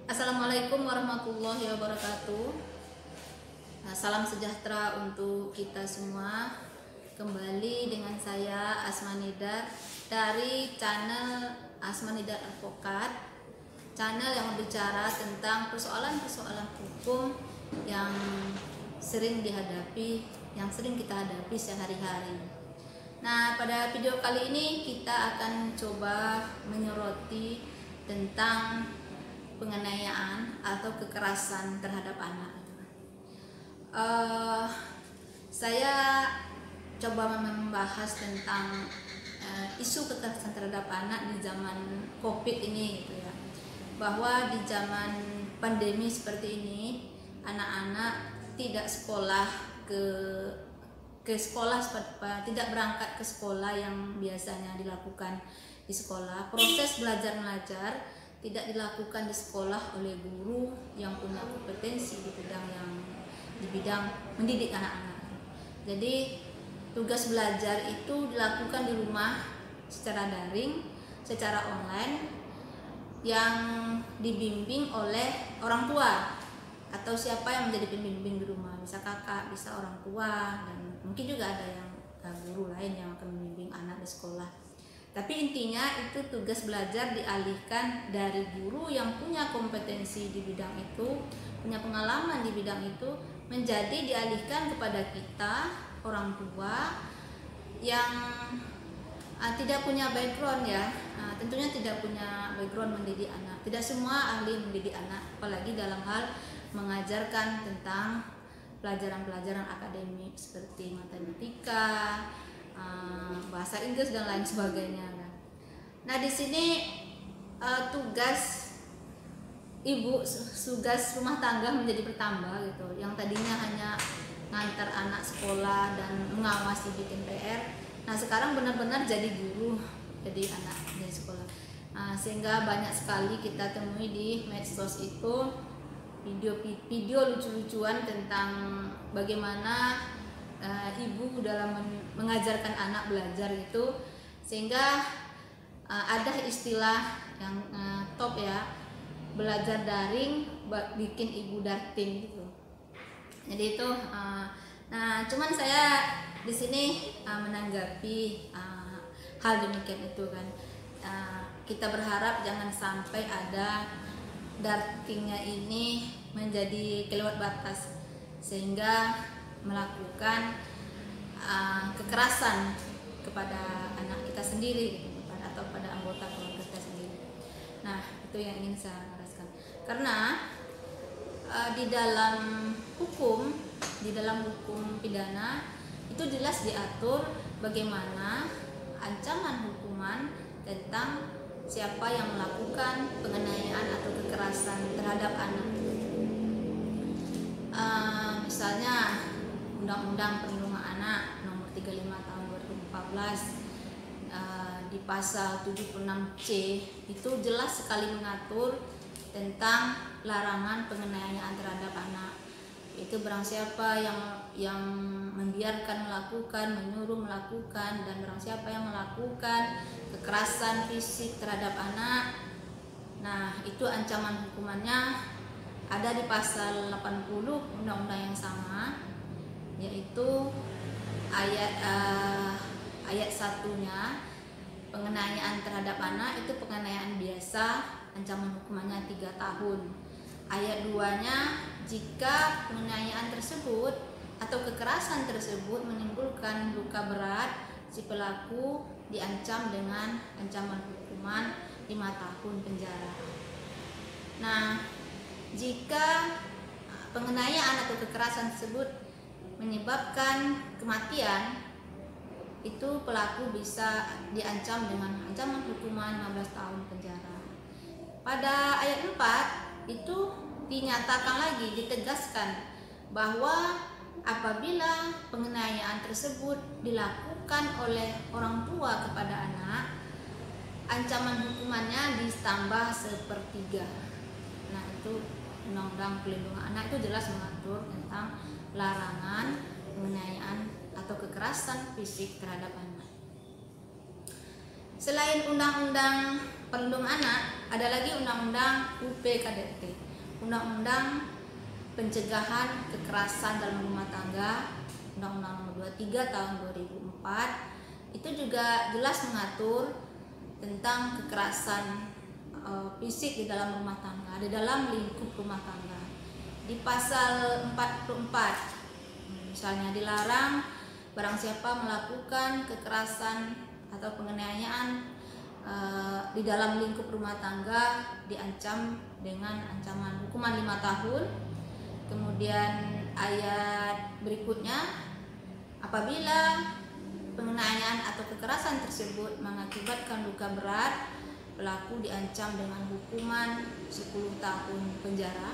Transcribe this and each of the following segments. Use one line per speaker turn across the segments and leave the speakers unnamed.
Assalamualaikum warahmatullahi wabarakatuh. Salam sejahtera untuk kita semua. Kembali dengan saya Asma Nidar dari channel Asma Nidar Advokat, channel yang berbicara tentang persoalan-persoalan hukum yang sering kita hadapi sehari-hari. Nah, pada video kali ini kita akan coba menyoroti tentang penganiayaan atau kekerasan terhadap anak. Saya coba membahas tentang isu kekerasan terhadap anak di zaman COVID ini, gitu ya. Bahwa di zaman pandemi seperti ini, anak-anak tidak tidak berangkat ke sekolah yang biasanya dilakukan di sekolah. Proses belajar mengajar tidak dilakukan di sekolah oleh guru yang punya kompetensi di bidang mendidik anak-anak. Jadi tugas belajar itu dilakukan di rumah secara daring, secara online, yang dibimbing oleh orang tua atau siapa yang menjadi pembimbing di rumah, bisa kakak, bisa orang tua, dan mungkin juga ada yang guru lain yang akan membimbing anak di sekolah. Tapi intinya itu tugas belajar dialihkan dari guru yang punya kompetensi di bidang itu, punya pengalaman di bidang itu, menjadi dialihkan kepada kita, orang tua yang tidak punya background, ya. Tentunya tidak punya background mendidik anak. Tidak semua ahli mendidik anak, apalagi dalam hal mengajarkan tentang pelajaran-pelajaran akademik seperti matematika, bahasa Inggris dan lain sebagainya. Nah, di sini tugas ibu, tugas rumah tangga menjadi bertambah, gitu. Yang tadinya hanya ngantar anak sekolah dan mengawasi bikin PR, nah sekarang benar-benar jadi guru, jadi anak di sekolah. Sehingga banyak sekali kita temui di medsos itu video lucu-lucuan tentang bagaimana ibu dalam mengajarkan anak belajar itu, sehingga ada istilah yang top, ya, belajar daring bikin ibu darting, gitu. Jadi itu nah, cuman saya di sini menanggapi hal demikian itu kan, kita berharap jangan sampai ada dartingnya ini menjadi kelewat batas sehingga melakukan kekerasan kepada anak kita sendiri, gitu, atau pada anggota keluarga kita sendiri. Nah, itu yang ingin saya jelaskan. Karena di dalam hukum pidana itu jelas diatur bagaimana ancaman hukuman tentang siapa yang melakukan penganiayaan atau kekerasan terhadap anak. Misalnya Undang-Undang Perlindungan Anak Nomor 35 Tahun 2014 di pasal 76C itu jelas sekali mengatur tentang larangan penganiayaan terhadap anak. Itu barang siapa yang membiarkan melakukan, menyuruh melakukan, dan barang siapa yang melakukan kekerasan fisik terhadap anak, nah itu ancaman hukumannya ada di pasal 80 undang-undang yang sama, yaitu ayat satunya, penganiayaan terhadap anak itu penganiayaan biasa, ancaman hukumannya 3 tahun. Ayat 2-nya, jika penganiayaan tersebut atau kekerasan tersebut menimbulkan luka berat, si pelaku diancam dengan ancaman hukuman 5 tahun penjara. Nah, jika penganiayaan atau kekerasan tersebut menyebabkan kematian, itu pelaku bisa diancam dengan ancaman hukuman 15 tahun penjara. Pada ayat 4 itu dinyatakan lagi, ditegaskan bahwa apabila penganiayaan tersebut dilakukan oleh orang tua kepada anak, ancaman hukumannya ditambah 1/3. Nah, itu Undang-Undang Perlindungan Anak itu jelas mengatur tentang larangan penganiayaan atau kekerasan fisik terhadap anak. Selain undang-undang perlindungan anak, ada lagi undang-undang UPKDRT, undang-undang pencegahan kekerasan dalam rumah tangga, undang-undang nomor 23 tahun 2004. Itu juga jelas mengatur tentang kekerasan fisik di dalam rumah tangga, di dalam lingkup rumah tangga. Di pasal 44 misalnya dilarang barang siapa melakukan kekerasan atau penganiayaan di dalam lingkup rumah tangga diancam dengan ancaman hukuman 5 tahun. Kemudian ayat berikutnya, apabila penganiayaan atau kekerasan tersebut mengakibatkan luka berat, pelaku diancam dengan hukuman 10 tahun penjara.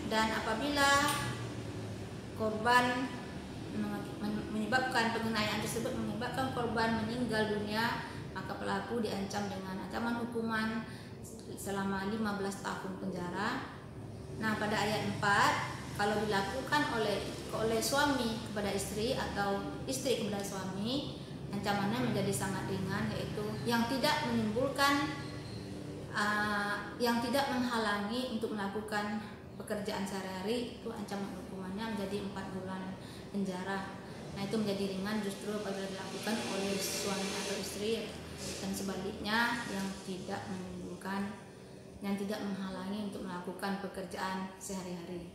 Dan apabila korban menyebabkan penganiayaan tersebut menyebabkan korban meninggal dunia, maka pelaku diancam dengan ancaman hukuman selama 15 tahun penjara. Nah, pada ayat 4, kalau dilakukan oleh suami kepada istri atau istri kepada suami, ancamannya menjadi sangat ringan, yaitu yang tidak menimbulkan yang tidak menghalangi untuk melakukan pekerjaan sehari-hari, itu ancaman hukumannya menjadi 4 bulan penjara. Nah, itu menjadi ringan justru apabila dilakukan oleh suami atau istri, dan sebaliknya yang tidak menimbulkan, yang tidak menghalangi untuk melakukan pekerjaan sehari-hari.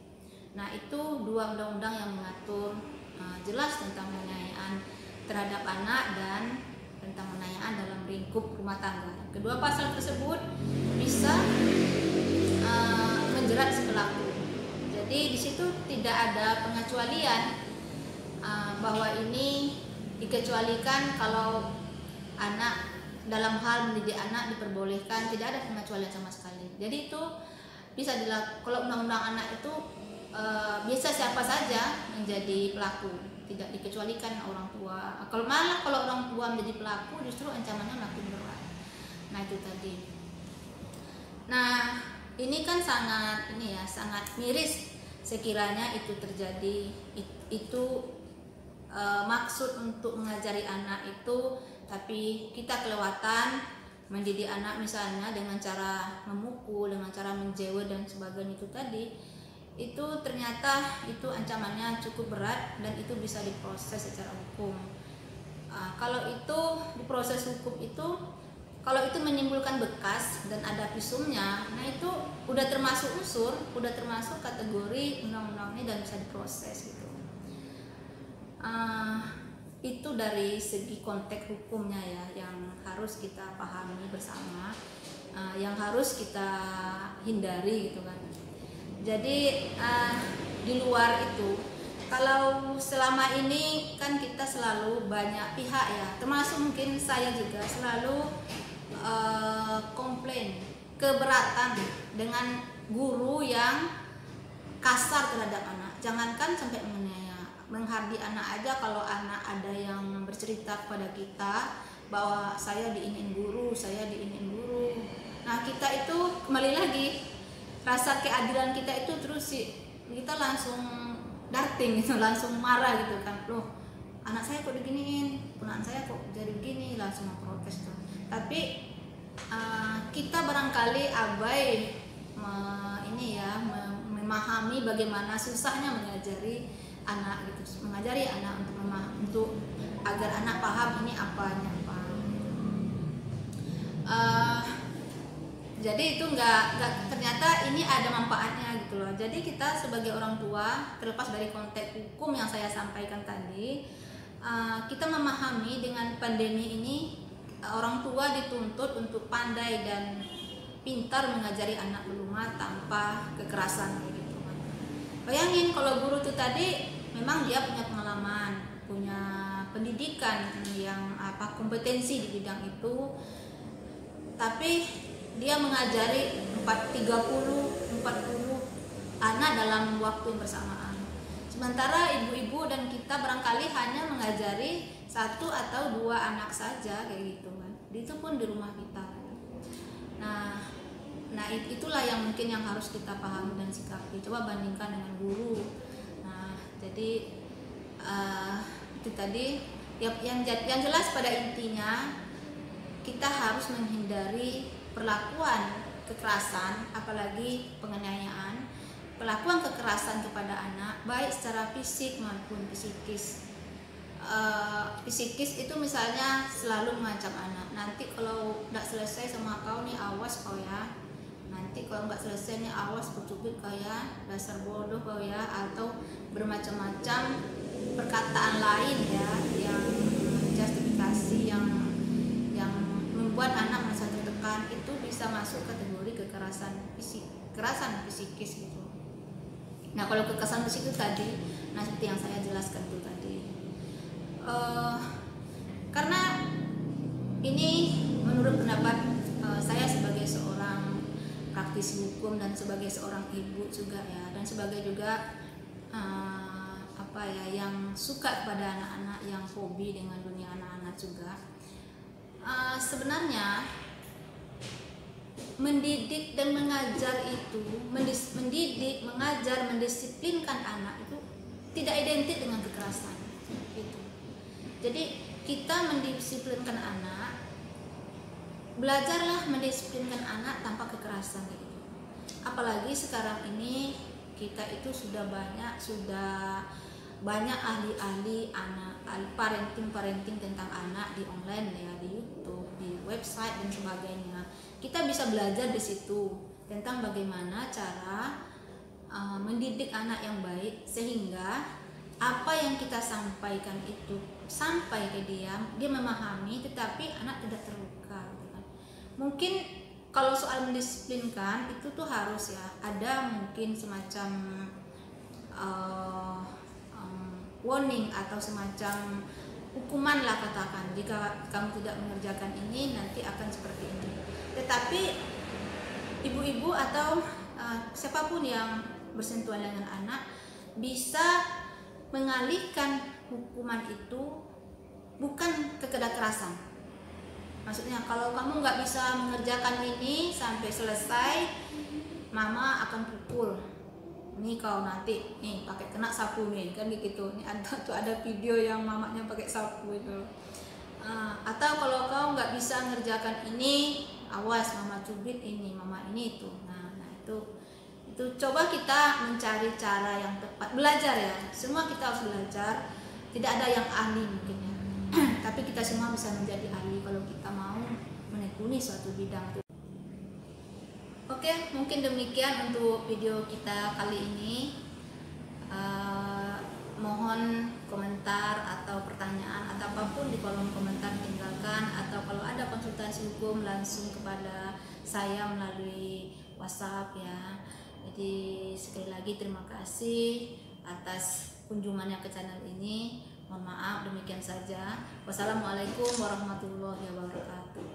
Nah, itu 2 undang-undang yang mengatur jelas tentang penganiayaan terhadap anak dan tentang penganiayaan dalam lingkup rumah tangga. Kedua pasal tersebut bisa menjerat si pelaku. Jadi di situ tidak ada pengecualian bahwa ini dikecualikan kalau anak dalam hal mendidik anak diperbolehkan, tidak ada pengecualian sama sekali. Jadi itu bisa dilakukan. Kalau undang-undang anak itu biasa siapa saja menjadi pelaku, tidak dikecualikan orang tua. Kalau orang tua menjadi pelaku, justru ancamannya makin berat. Nah, itu tadi. Nah, ini kan sangat miris sekiranya itu terjadi. Itu maksud untuk mengajari anak itu, tapi kita kelewatan mendidik anak misalnya dengan cara memukul, dengan cara menjewer dan sebagainya itu tadi. Itu ternyata itu ancamannya cukup berat dan itu bisa diproses secara hukum. Kalau itu diproses hukum itu, kalau itu menimbulkan bekas dan ada visumnya, nah itu udah termasuk udah termasuk kategori undang-undang ini dan bisa diproses gitu. Itu dari segi konteks hukumnya ya, yang harus kita pahami bersama, yang harus kita hindari gitu kan. Jadi di luar itu, kalau selama ini kan kita selalu banyak pihak ya, termasuk mungkin saya juga selalu komplain, keberatan dengan guru yang kasar terhadap anak. Jangankan sampai menganiaya, menghardi anak aja. Kalau anak ada yang bercerita kepada kita bahwa saya diinin guru, nah kita itu kembali lagi, rasa keadilan kita itu terus kita langsung darting gitu, langsung marah gitu kan. Loh, anak saya kok diginiin, anak saya kok jadi begini, langsung memprotes tuh. Tapi kita barangkali abai memahami bagaimana susahnya mengajari anak gitu, mengajari anak untuk agar anak paham ini apanya apa. Jadi itu enggak ternyata ini ada manfaatnya gitu loh. Jadi kita sebagai orang tua, terlepas dari konteks hukum yang saya sampaikan tadi, kita memahami dengan pandemi ini orang tua dituntut untuk pandai dan pintar mengajari anak di rumah tanpa kekerasan gitu. Bayangin kalau guru itu tadi memang dia punya pengalaman, punya pendidikan yang kompetensi di bidang itu, tapi dia mengajari 40 anak dalam waktu yang bersamaan. Sementara ibu-ibu dan kita barangkali hanya mengajari 1 atau 2 anak saja kayak gitu kan. Itu pun di rumah kita. Nah itulah yang mungkin yang harus kita pahami dan sikapi. Coba bandingkan dengan guru. Nah, jadi itu tadi yang jelas pada intinya kita harus menghindari perlakuan kekerasan, apalagi penganiayaan, perlakuan kekerasan kepada anak, baik secara fisik maupun psikis. Psikis itu misalnya selalu mengancam anak, nanti kalau tidak selesai sama kau nih, awas kau ya, nanti kalau nggak selesai nih, awas ku cubit kau ya, dasar bodoh kau ya, atau bermacam-macam perkataan lain ya, yang justifikasi yang membuat anak merasa tertekan, itu bisa masuk kategori kekerasan psikis gitu. Nah, kalau kekerasan psikis tadi, nah seperti yang saya jelaskan itu tadi, karena ini menurut pendapat saya sebagai seorang praktisi hukum dan sebagai seorang ibu juga ya, dan sebagai juga yang suka kepada anak-anak, yang hobi dengan dunia anak-anak juga. Sebenarnya mendidik dan mengajar itu, mendidik, mengajar, mendisiplinkan anak itu tidak identik dengan kekerasan gitu. Jadi kita mendisiplinkan anak, belajarlah mendisiplinkan anak tanpa kekerasan gitu. Apalagi sekarang ini kita itu sudah banyak ahli-ahli anak, parenting tentang anak di online ya, di YouTube, di website dan sebagainya. Kita bisa belajar di situ tentang bagaimana cara mendidik anak yang baik, sehingga apa yang kita sampaikan itu sampai ke dia memahami, tetapi anak tidak terluka gitu kan. Mungkin kalau soal mendisiplinkan itu tuh harus ya ada mungkin semacam warning atau semacam hukuman lah, katakan, jika kamu tidak mengerjakan ini nanti akan seperti ini. Tetapi ibu-ibu atau siapapun yang bersentuhan dengan anak bisa mengalihkan hukuman itu bukan ke kekerasan. Maksudnya kalau kamu nggak bisa mengerjakan ini sampai selesai, mama akan pukul. Ini kau nanti nih pakai kena sapu nih, kan gitu. Ini ada video yang mamanya pakai sapu itu. Atau kalau kau nggak bisa mengerjakan ini, awas mama cubit ini, mama ini itu. Nah itu coba kita mencari cara yang tepat, belajar ya. Semua kita harus belajar. Tidak ada yang ahli mungkin ya. Tapi kita semua bisa menjadi ahli kalau kita mau menekuni suatu bidang. Oke, mungkin demikian untuk video kita kali ini. Mohon komentar atau pertanyaan atau apapun di kolom komentar tinggalkan, atau kalau ada konsultasi hukum langsung kepada saya melalui WhatsApp ya. Jadi sekali lagi terima kasih atas kunjungannya ke channel ini. Mohon maaf, demikian saja. Wassalamualaikum warahmatullahi wabarakatuh.